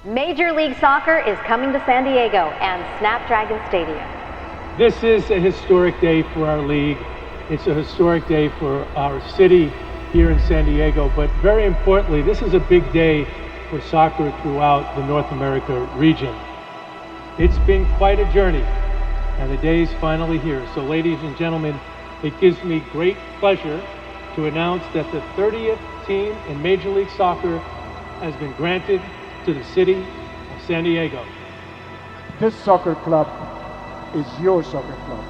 Major League Soccer is coming to San Diego and Snapdragon Stadium. This is a historic day for our league. It's a historic day for our city here in San Diego, but very importantly, this is a big day for soccer throughout the North America region. It's been quite a journey, and the day is finally here. So ladies and gentlemen, it gives me great pleasure to announce that the 30th team in Major League Soccer has been granted to the city of San Diego. This soccer club is your soccer club.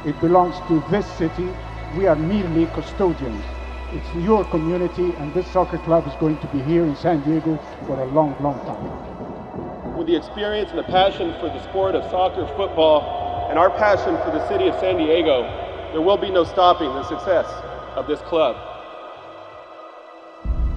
It belongs to this city. We are merely custodians. It's your community, and this soccer club is going to be here in San Diego for a long, long time. With the experience and the passion for the sport of soccer, football, and our passion for the city of San Diego, there will be no stopping the success of this club.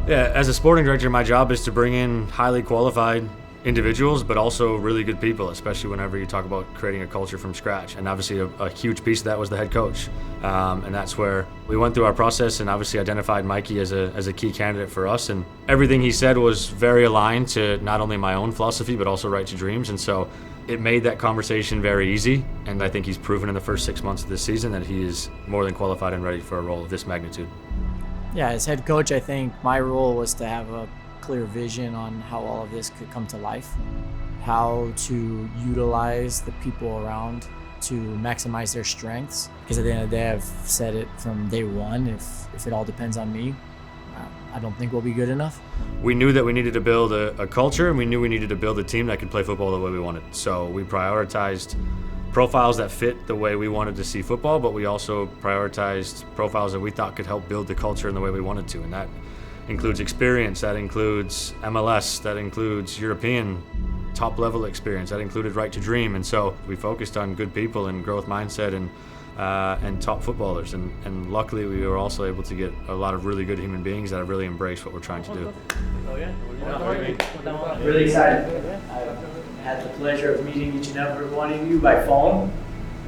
Yeah, as a sporting director, my job is to bring in highly qualified individuals, but also really good people, especially whenever you talk about creating a culture from scratch. And obviously a huge piece of that was the head coach. And that's where we went through our process and obviously identified Mikey as a key candidate for us. And everything he said was very aligned to not only my own philosophy, but also Right to Dreams. And so it made that conversation very easy. And I think he's proven in the first 6 months of this season that he is more than qualified and ready for a role of this magnitude. Yeah, as head coach, I think my role was to have a clear vision on how all of this could come to life, how to utilize the people around to maximize their strengths. Because at the end of the day, I've said it from day one, if it all depends on me, I don't think we'll be good enough. We knew that we needed to build a culture, and we knew we needed to build a team that could play football the way we wanted. So we prioritized profiles that fit the way we wanted to see football, but we also prioritized profiles that we thought could help build the culture in the way we wanted to. And that includes experience, that includes MLS, that includes European top level experience, that included Right to Dream. And so we focused on good people and growth mindset and top footballers. And luckily we were also able to get a lot of really good human beings that have really embraced what we're trying to do. Really excited. I've had the pleasure of meeting each and every one of you by phone,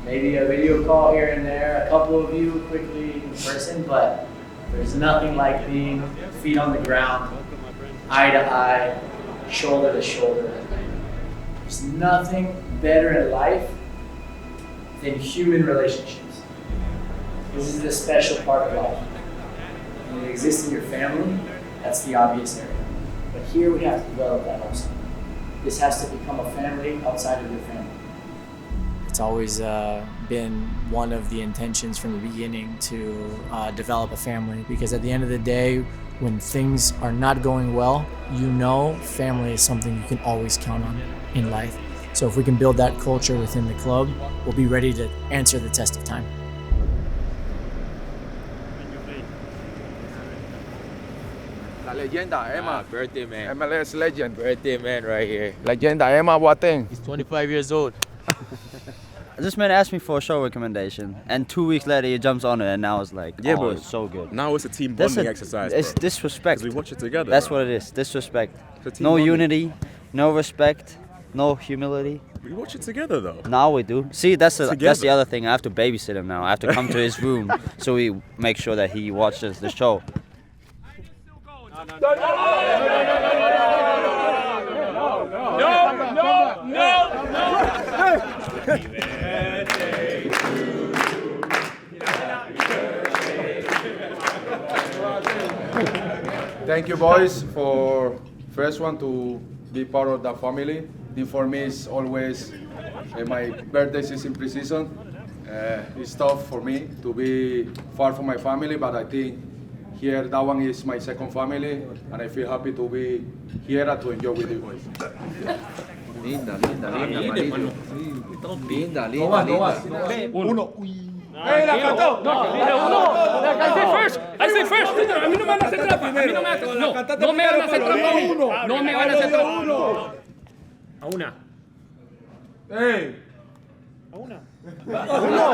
maybe a video call here and there, a couple of you quickly in person, but there's nothing like being feet on the ground, eye to eye, shoulder to shoulder. There's nothing better in life than human relationships. This is the special part of life. When it exists in your family, that's the obvious area. But here we have to develop that also. This has to become a family outside of your family. It's always been one of the intentions from the beginning to develop a family, because at the end of the day, when things are not going well, you know family is something you can always count on in life. So if we can build that culture within the club, we'll be ready to answer the test of time. La leyenda, Emma. Birthday man. MLS legend. Birthday man right here. Leyenda, Emma Boateng. He's 25 years old. This man asked me for a show recommendation, and 2 weeks later he jumps on it, and now it's like, bro, it's so good. Now it's a team bonding exercise, It's bro. disrespect. 'Cause we watch it together. That's bro. what it is, disrespect. It's a team No bonding. unity, no respect, no humility. We watch it together, though. Now we do. See, that's the Together. other thing. I have to babysit him now. I have to come to his room so we make sure that he watches the show. Thank you, boys, for first one to be part of the family. For me, it's always my birthday is in preseason. It's tough for me to be far from my family, but I think here that one is my second family, and I feel happy to be here and to enjoy with you boys. Linda, manito. Linda. Uno. ¡Ey, la cantó! No, dije uno. I say first. A mí no me van a hacer trampa. No me van a hacer trampa. No me van a hacer trampa. A una. ¡Ey! A una. Es uno.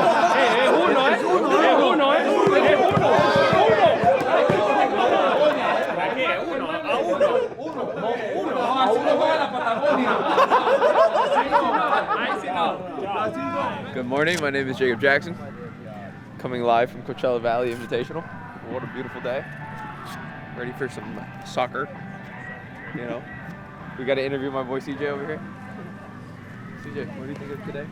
¿Para qué? A uno va a la Patagonia. Good morning, my name is Jacob Jackson, coming live from Coachella Valley Invitational. What a beautiful day. Ready for some soccer, you know. We got to interview my boy CJ over here. CJ, what do you think of today?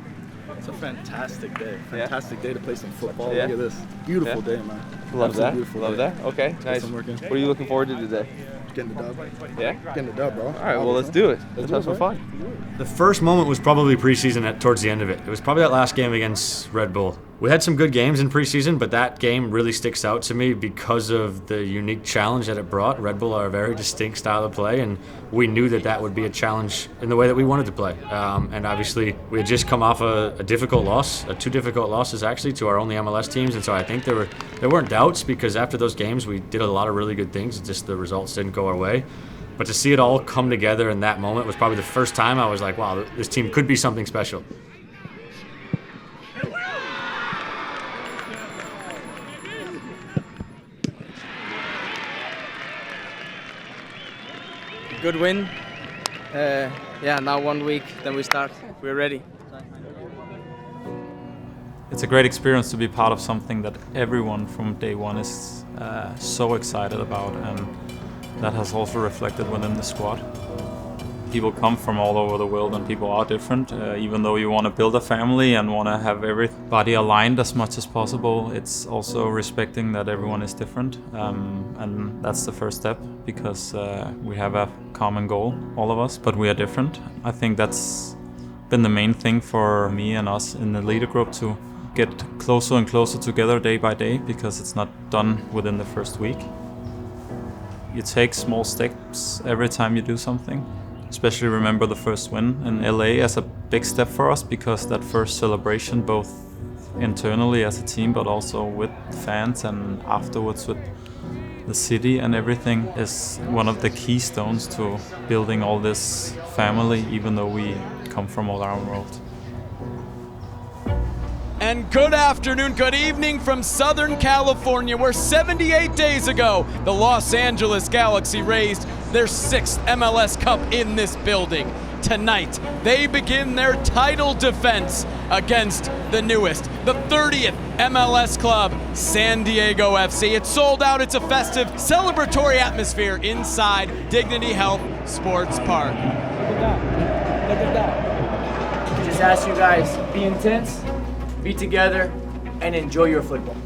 It's a fantastic day. Fantastic day to play some football. Yeah. Look at this. Beautiful day, man. Love that. Beautiful Love day. that. Okay, nice. What are you looking forward to today? Getting the dub. Yeah? Getting the dub, bro. All right, well, let's do it. Let's have some fun. The first moment was probably preseason towards the end of it. It was probably that last game against Red Bull. We had some good games in preseason, but that game really sticks out to me because of the unique challenge that it brought. Red Bull are a very distinct style of play, and we knew that would be a challenge in the way that we wanted to play. And obviously, we had just come off a difficult loss, two difficult losses actually, to our only MLS teams. And so I think there weren't doubts, because after those games, we did a lot of really good things. Just the results didn't go our way. But to see it all come together in that moment was probably the first time I was like, wow, this team could be something special. Good win. Now 1 week, then we start. We're ready. It's a great experience to be part of something that everyone from day one is so excited about, and that has also reflected within the squad. People come from all over the world and people are different. Even though you want to build a family and want to have everybody aligned as much as possible, it's also respecting that everyone is different. And that's the first step, because we have a common goal, all of us, but we are different. I think that's been the main thing for me and us in the leader group, to get closer and closer together day by day, because it's not done within the first week. You take small steps every time you do something. Especially remember the first win in LA as a big step for us, because that first celebration, both internally as a team but also with fans and afterwards with the city and everything, is one of the keystones to building all this family, even though we come from all around the world. And good afternoon, good evening from Southern California, where 78 days ago, the Los Angeles Galaxy raised their 6th MLS Cup in this building. Tonight, they begin their title defense against the newest, the 30th MLS club, San Diego FC. It's sold out. It's a festive, celebratory atmosphere inside Dignity Health Sports Park. Look at that. Just ask you guys, be intense, be together, and enjoy your football.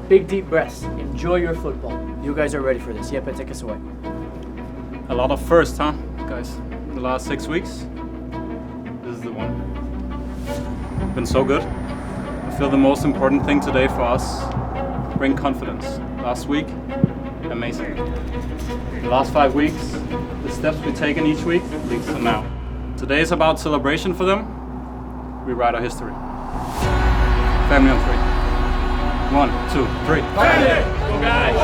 Big deep breaths. Enjoy your football. You guys are ready for this. Jeppe, take us away. A lot of firsts, huh, guys? The last 6 weeks. This is the one. Been so good. I feel the most important thing today for us, bring confidence. Last week, amazing. The last 5 weeks, the steps we've taken each week leads to now. Today is about celebration for them. We write our history. Family on 3. 1, 2, 3. Family! Go guys!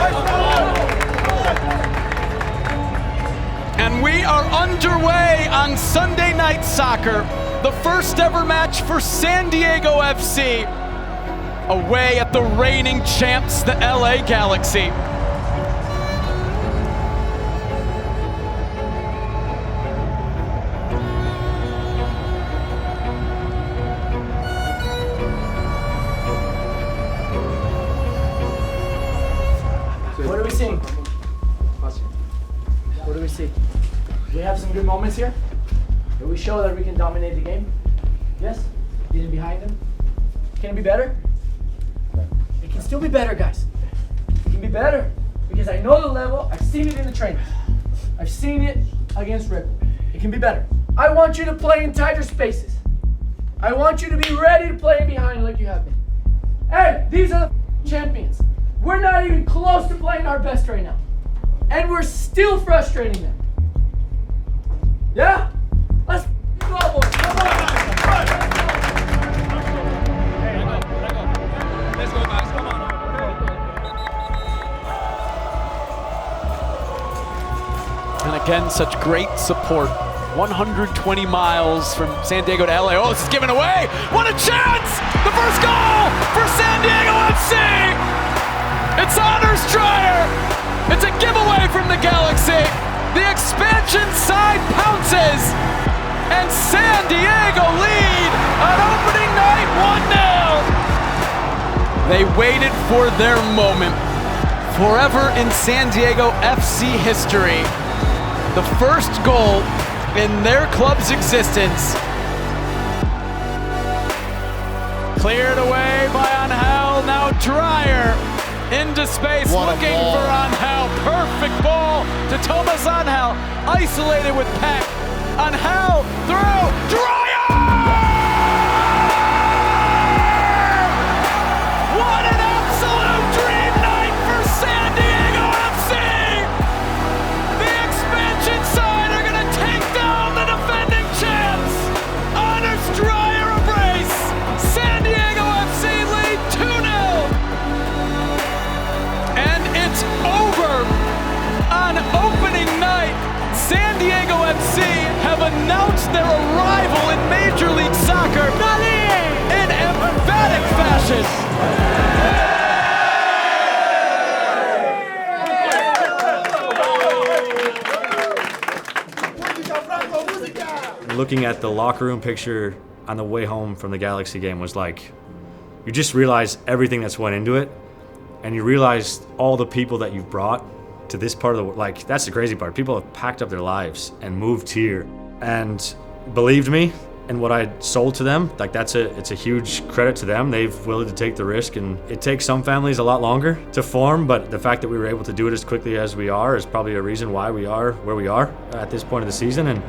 And we are underway on Sunday Night Soccer, the first ever match for San Diego FC, away at the reigning champs, the LA Galaxy. What are we seeing? What do we see? Do we have some good moments here? Do we show that we can dominate the game? Yes? Getting behind them? Can it be better? It can still be better, guys. It can be better, because I know the level. I've seen it in the training. I've seen it against Red Bull. It can be better. I want you to play in tighter spaces. I want you to be ready to play behind like you have been. Hey, these are the champions. We're not even close to playing our best right now. And we're still frustrating them. Yeah? Let's go, boys. Come on. Let's go, guys. Come on. And again, such great support. 120 miles from San Diego to LA. Oh, this is given away. What a chance! The first goal for San Diego FC! It's Honor Strider! It's a giveaway from the Galaxy. The expansion side pounces, and San Diego lead on opening night 1-0. They waited for their moment. Forever in San Diego FC history. The first goal in their club's existence. Cleared away by Angel, now Dreyer into space, looking for Angel. Perfect ball to Thomas Angel, isolated with Peck. Angel, throw, Dreyer! What an absolute dream night for San Diego FC! The expansion side are gonna take down the defending champs! Anders Dreyer a brace! San Diego FC lead 2-0! And it's over! On opening night, San Diego FC have announced their arrival in Major League Soccer in emphatic fashion. Looking at the locker room picture on the way home from the Galaxy game was like, you just realize everything that's went into it, and you realize all the people that you've brought to this part of the world. Like, that's the crazy part. People have packed up their lives and moved here and believed me and what I sold to them. Like, it's a huge credit to them. They've willing to take the risk, and it takes some families a lot longer to form, but the fact that we were able to do it as quickly as we are is probably a reason why we are where we are at this point of the season. And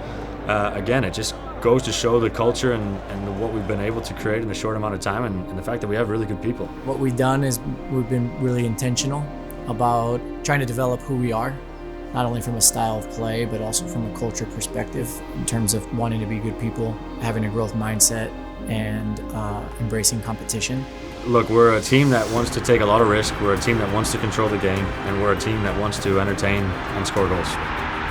again, it just goes to show the culture and what we've been able to create in a short amount of time, and the fact that we have really good people. What we've done is we've been really intentional about trying to develop who we are, not only from a style of play, but also from a culture perspective in terms of wanting to be good people, having a growth mindset, and embracing competition. Look, we're a team that wants to take a lot of risk. We're a team that wants to control the game, and we're a team that wants to entertain and score goals.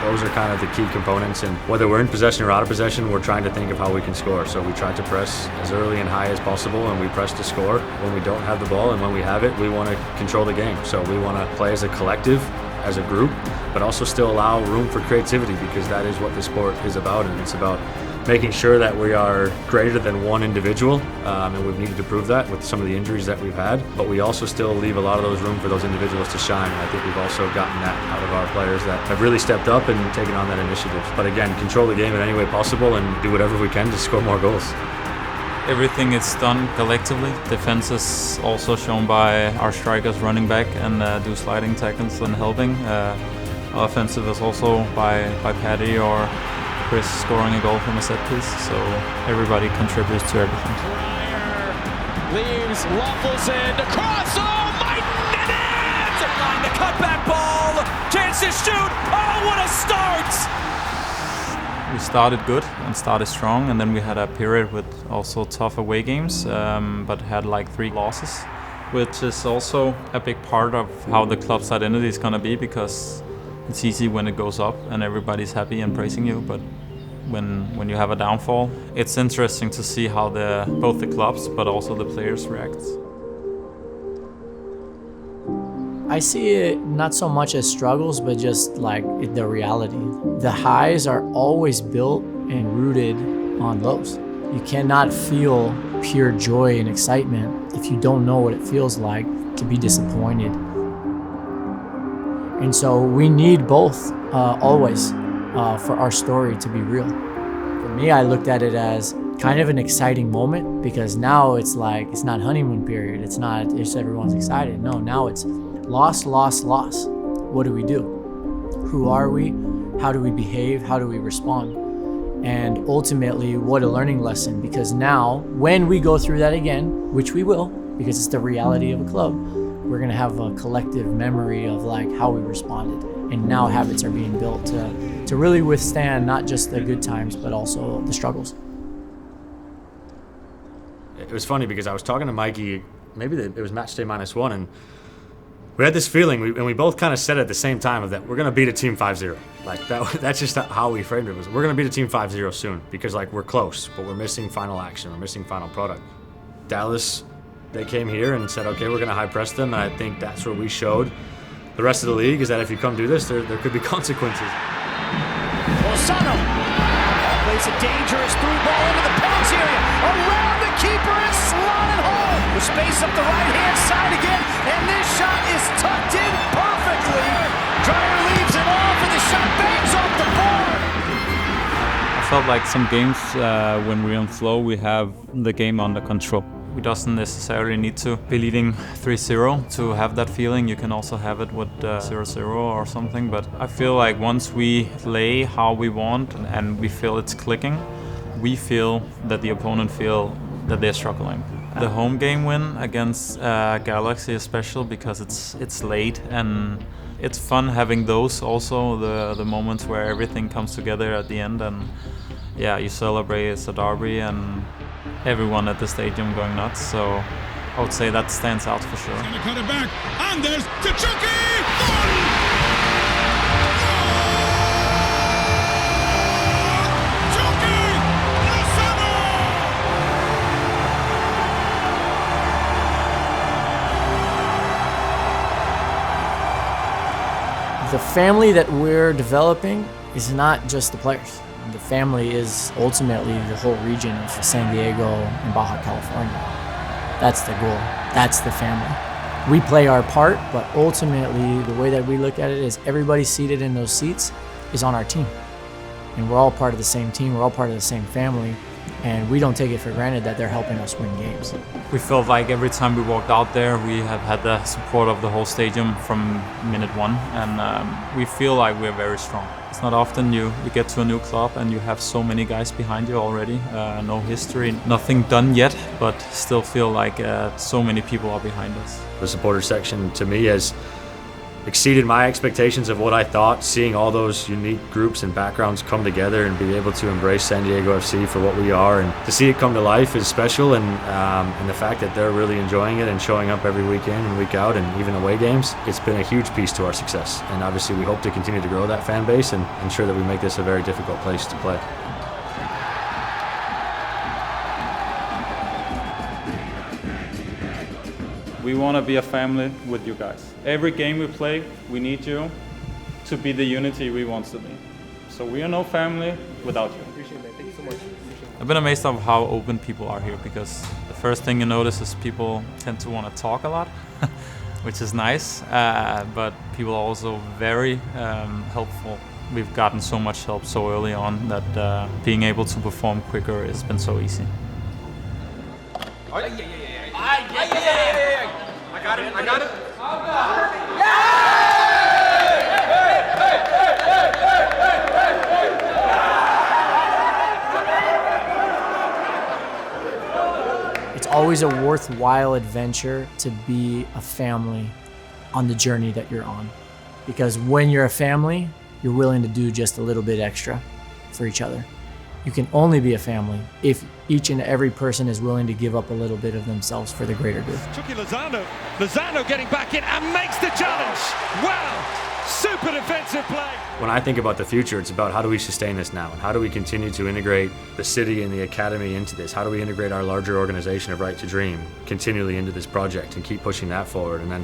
Those are kind of the key components, and whether we're in possession or out of possession, we're trying to think of how we can score. So we try to press as early and high as possible, and we press to score when we don't have the ball, and when we have it, we want to control the game. So we want to play as a collective, as a group, but also still allow room for creativity, because that is what the sport is about, and it's about making sure that we are greater than one individual, and we've needed to prove that with some of the injuries that we've had, but we also still leave a lot of those room for those individuals to shine, and I think we've also gotten that out of our players that have really stepped up and taken on that initiative. But again, control the game in any way possible and do whatever we can to score more goals. Everything is done collectively. Defense is also shown by our strikers running back and do sliding tackles and helping. Offensive is also by Patty or Chris scoring a goal from a set piece, so everybody contributes to everything. Leaves, waffles in, across, Maiden, it is! The cutback ball, chance to shoot, what a start! We started good and started strong, and then we had a period with also tough away games, but had like 3 losses, which is also a big part of how the club's identity is going to be, because it's easy when it goes up and everybody's happy and praising you, but when you have a downfall, it's interesting to see how both the clubs but also the players react. I see it not so much as struggles, but just like the reality. The highs are always built and rooted on lows. You cannot feel pure joy and excitement if you don't know what it feels like to be disappointed. And so we need both always for our story to be real. For me, I looked at it as kind of an exciting moment, because now it's like, it's not honeymoon period. It's everyone's excited. No, now it's loss, loss, loss. What do we do? Who are we? How do we behave? How do we respond? And ultimately, what a learning lesson, because now when we go through that again, which we will, because it's the reality of a club, we're gonna have a collective memory of like how we responded. And now habits are being built to really withstand not just the good times, but also the struggles. It was funny because I was talking to Mikey, maybe it was match day -1, and we had this feeling, and we both kind of said at the same time of that we're going to beat a team 5-0. Like that's just how we framed it. Was we're going to beat a team 5-0 soon, because like we're close, but we're missing final action, we're missing final product. Dallas, they came here and said, okay, we're going to high press them, and I think that's where we showed the rest of the league is that if you come do this, there could be consequences. Lozano plays a dangerous through ball into the penalty area, around the keeper and slotted home. The space up the right-hand side again, and this shot is tucked in perfectly. Dreyer leaves it off, and the shot bangs off the board. felt like some games when we're on flow, we have the game under control. We doesn't necessarily need to be leading 3-0 to have that feeling. You can also have it with 0-0 or something. But I feel like once we play how we want and we feel it's clicking, we feel that the opponent feel that they're struggling. The home game win against Galaxy is special because it's late and it's fun having those also, the moments where everything comes together at the end and yeah, you celebrate, it's a derby and everyone at the stadium going nuts, so I would say that stands out for sure. He's gonna cut it back, Anders to Chucky! The family that we're developing is not just the players. The family is ultimately the whole region of San Diego and Baja California. That's the goal. That's the family. We play our part, but ultimately the way that we look at it is everybody seated in those seats is on our team. And we're all part of the same team, we're all part of the same family, and we don't take it for granted that they're helping us win games. We felt like every time we walked out there, we have had the support of the whole stadium from minute one, and we feel like we're very strong. It's not often you get to a new club and you have so many guys behind you already. No history, nothing done yet, but still feel like so many people are behind us. The supporter section to me has exceeded my expectations of what I thought, seeing all those unique groups and backgrounds come together and be able to embrace San Diego FC for what we are, and to see it come to life is special, and the fact that they're really enjoying it and showing up every week in and week out and even away games, it's been a huge piece to our success, and obviously we hope to continue to grow that fan base and ensure that we make this a very difficult place to play. We want to be a family with you guys. Every game we play, we need you to be the unity we want to be. So we are no family without you. Appreciate that. Thank you so much. I've been amazed of how open people are here, because the first thing you notice is people tend to want to talk a lot, which is nice, but people are also very helpful. We've gotten so much help so early on that being able to perform quicker has been so easy. I got it. It's always a worthwhile adventure to be a family on the journey that you're on. Because when you're a family, you're willing to do just a little bit extra for each other. You can only be a family if each and every person is willing to give up a little bit of themselves for the greater good. Chucky Lozano getting back in and makes the challenge. Wow, super defensive play. When I think about the future, it's about how do we sustain this now, and how do we continue to integrate the city and the academy into this? How do we integrate our larger organization of Right to Dream continually into this project and keep pushing that forward? And then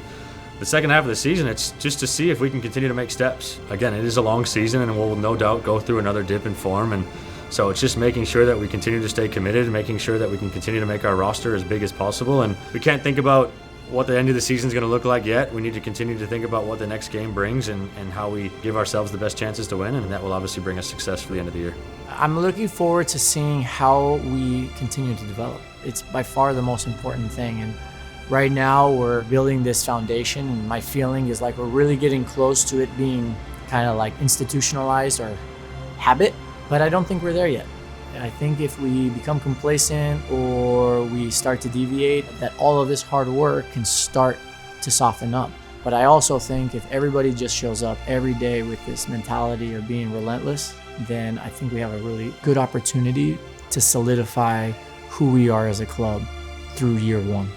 the second half of the season, it's just to see if we can continue to make steps. Again, it is a long season and we'll no doubt go through another dip in form, and so it's just making sure that we continue to stay committed and making sure that we can continue to make our roster as big as possible. And we can't think about what the end of the season is going to look like yet. We need to continue to think about what the next game brings and how we give ourselves the best chances to win, and that will obviously bring us success for the end of the year. I'm looking forward to seeing how we continue to develop. It's by far the most important thing. And right now we're building this foundation, and my feeling is like we're really getting close to it being kind of like institutionalized or habit. But I don't think we're there yet. I think if we become complacent or we start to deviate, that all of this hard work can start to soften up. But I also think if everybody just shows up every day with this mentality of being relentless, then I think we have a really good opportunity to solidify who we are as a club through year one.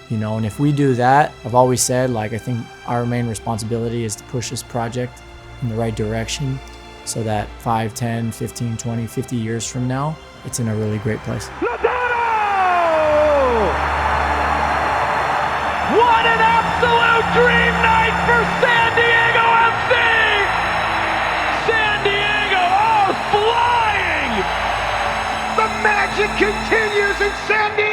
You know, and if we do that, I've always said, like, I think our main responsibility is to push this project in the right direction, so that 5, 10, 15, 20, 50 years from now, it's in a really great place. Lozano! What an absolute dream night for San Diego FC! San Diego are flying! The magic continues in San Diego!